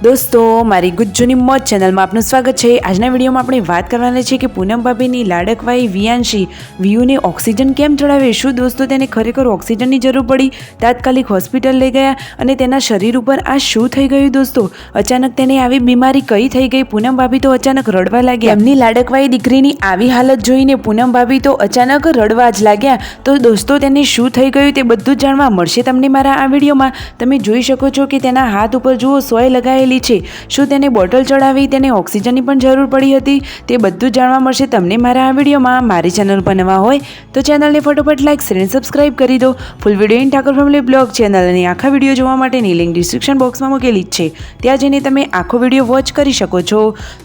દોસ્તો મારી ગુજ્જુની મોજ ચેનલમાં આપનું સ્વાગત છે। આજના વિડીયોમાં આપણે વાત કરવાના છે કે પૂનમ ભાભીની લાડકવાઈ વિયાંશી વિયુને ઓક્સિજન કેમ ચડાવે। શું દોસ્તો તેને ખરેખર ઓક્સિજનની જરૂર પડી? તાત્કાલિક હોસ્પિટલ લઈ ગયા અને તેના શરીર ઉપર આ શું થઈ ગયું દોસ્તો? અચાનક તેને આવી બીમારી કઈ થઈ ગઈ? પૂનમ ભાભી તો અચાનક રડવા લાગ્યા। એમની લાડકવાઈ દીકરીની આવી હાલત જોઈને પૂનમ ભાભી તો અચાનક રડવા જ લાગ્યા। તો દોસ્તો તેને શું થઈ ગયું તે બધું જ જાણવા મળશે તમને મારા આ વિડીયોમાં। તમે જોઈ શકો છો કે તેના હાથ ઉપર જુઓ સોય લગાવેલી છે। શું તેને બોટલ ચડાવી તેને ઓક્સિજનની પણ જરૂર પડી હતી? તે બધું જાણવા મળશે તમને મારા આ વિડીયોમાં। મારી ચેનલ પર નવા હોય તો ચેનલને ફટોફટ લાઈક શેર અને સબસ્ક્રાઇબ કરી દો। Full video in Thakor family blog channel અને આખા વિડીયો જોવા માટેની લિંક ડિસ્ક્રિપ્શન બોક્સમાં મૂકેલી જ છે, ત્યાં જઈને તમે આખો વિડીયો વોચ કરી શકો છો।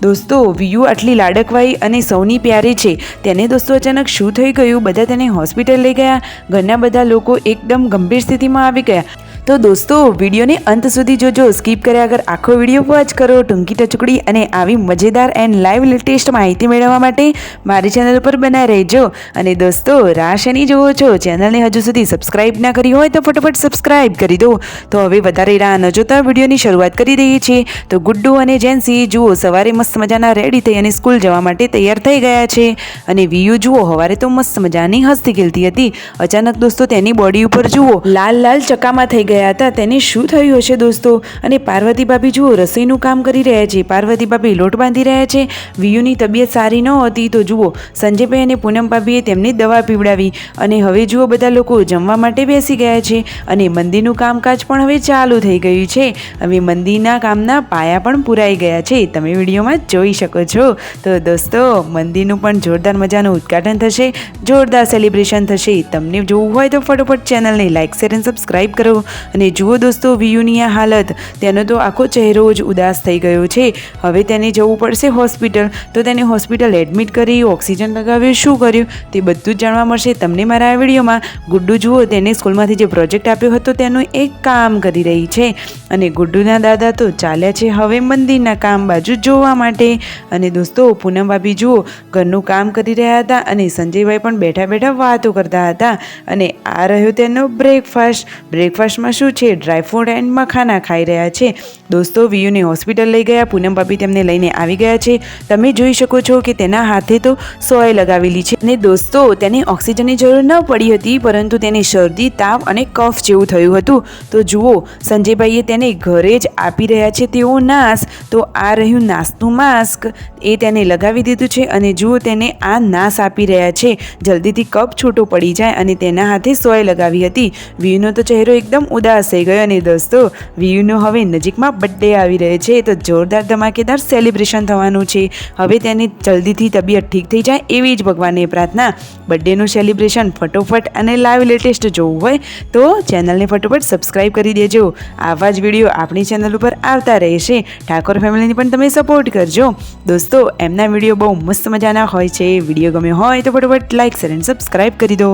દોસ્તો વિયુ આટલી લાડકવાઈ અને સૌની પ્યારી છે, તેને દોસ્તો અચાનક શું થઈ ગયું? બધા તેને હોસ્પિટલ લઈ ગયા। ઘરના બધા લોકો એકદમ ગંભીર સ્થિતિમાં આવી ગયા। તો દોસ્તો વિડીયોને અંત સુધી જોજો, સ્કીપ કર્યા આગળ આખો વિડીયો વોચ કરો। ટૂંકી ટચુકડી અને આવી મજેદાર એન્ડ લાઈવ લેટેસ્ટ માહિતી મેળવવા માટે મારી ચેનલ પર બના રહેજો। અને દોસ્તો રાહ શેની જોવો છો? ચેનલને હજુ સુધી સબસ્ક્રાઇબ ના કરી હોય તો ફટાફટ સબસ્ક્રાઇબ કરી દો। તો હવે વધારે રાહ ન જોતા વિડીયોની શરૂઆત કરી દઈએ છીએ। તો ગુડ્ડુ અને જેન્સી જુઓ સવારે મસ્ત મજાના રેડી થઈ અને સ્કૂલ જવા માટે તૈયાર થઈ ગયા છે। અને વિયુ જુઓ સવારે તો મસ્ત મજાની હસતી ખેલતી હતી, અચાનક દોસ્તો તેની બોડી ઉપર જુઓ લાલ લાલ ચકામાં થઈ ગયા હતા। તેને શું થયું હશે દોસ્તો? અને પાર્વતી ભાભી જુઓ રસોઈનું કામ કરી રહ્યા છે। પાર્વતી ભાભી લોટ બાંધી રહ્યા છે। વિયુની તબિયત સારી ન હતી તો જુઓ સંજયભાઈ અને પૂનમ ભાભીએ તેમની દવા પીવડાવી અને હવે જુઓ બધા લોકો જમવા માટે બેસી ગયા છે। અને મંદિરનું કામકાજ પણ હવે ચાલુ થઈ ગયું છે। હવે મંદિરના કામના પાયા પણ પુરાઈ ગયા છે, તમે વિડીયોમાં જોઈ શકો છો। તો દોસ્તો મંદિરનું પણ જોરદાર મજાનું ઉદ્ઘાટન થશે, જોરદાર સેલિબ્રેશન થશે। તમને જોવું હોય તો ફટોફટ ચેનલને લાઈક શેર અને સબસ્ક્રાઈબ કરો। અને જુઓ દોસ્તો વિયુની આ હાલત, તેનો તો આખો ચહેરો જ ઉદાસ થઈ ગયો છે। હવે તેને જવું પડશે હોસ્પિટલ, તો તેને હોસ્પિટલ એડમિટ કરી ઓક્સિજન લગાવ્યું, શું કર્યું તે બધું જ જાણવા મળશે તમને મારા આ વિડીયોમાં। ગુડ્ડુ જુઓ તેને સ્કૂલમાંથી જે પ્રોજેક્ટ આપ્યો હતો તેનું એક કામ કરી રહી છે। અને ગુડ્ડુના દાદા તો ચાલ્યા છે હવે મંદિરના કામ બાજુ જોવા માટે। અને દોસ્તો પૂનમ ભાભી જુઓ ઘરનું કામ કરી રહ્યા હતા અને સંજયભાઈ પણ બેઠા બેઠા વાતો કરતા હતા। અને આ રહ્યો તેનો બ્રેકફાસ્ટમાં શું છે? ડ્રાયફ્રૂટ એન્ડ મખાના ખાઈ રહ્યા છે। દોસ્તો વિયુને હોસ્પિટલ લઈ ગયા, પૂનમ ભાભી તેમને લઈને આવી ગયા છે। તમે જોઈ શકો છો કે તેના હાથે તો સોય લગાવેલી છે। અને દોસ્તો તેને ઓક્સિજનની જરૂર ન પડી હતી, પરંતુ તેને શરદી તાવ અને કફ જેવું થયું હતું। તો જુઓ સંજયભાઈએ તેને ઘરે જ આપી રહ્યા છે તેઓ નાશ। તો આ રહ્યું નાશનું માસ્ક, એ તેને લગાવી દીધું છે અને જુઓ તેને આ નાશ આપી રહ્યા છે, જલ્દીથી કફ છૂટો પડી જાય। અને તેના હાથે સોય લગાવી હતી। વિયુનો તો ચહેરો એકદમ ઉદાસ થઈ ગયો। અને દોસ્તો વિયુનો હવે નજીકમાં બર્થડે આવી રહ્યો છે, તો જોરદાર ધમાકેદાર સેલિબ્રેશન થવાનું છે। હવે તેની જલ્દીથી તબિયત ઠીક થઈ જાય એવી જ ભગવાનને પ્રાર્થના। બર્થડેનું સેલિબ્રેશન ફટોફટ અને લાઈવ લેટેસ્ટ જોવું હોય તો ચેનલને ફટોફટ સબસ્ક્રાઈબ કરી દેજો। આવા જ વિડીયો આપણી ચેનલ ઉપર આવતા રહેશે। ઠાકોર ફેમિલીને પણ તમે સપોર્ટ કરજો। દોસ્તો એમના વિડીયો બહુ મસ્ત મજાના હોય છે। વિડીયો ગમ્યો હોય તો ફટોફટ લાઈક શેર અને સબસ્ક્રાઈબ કરી દો।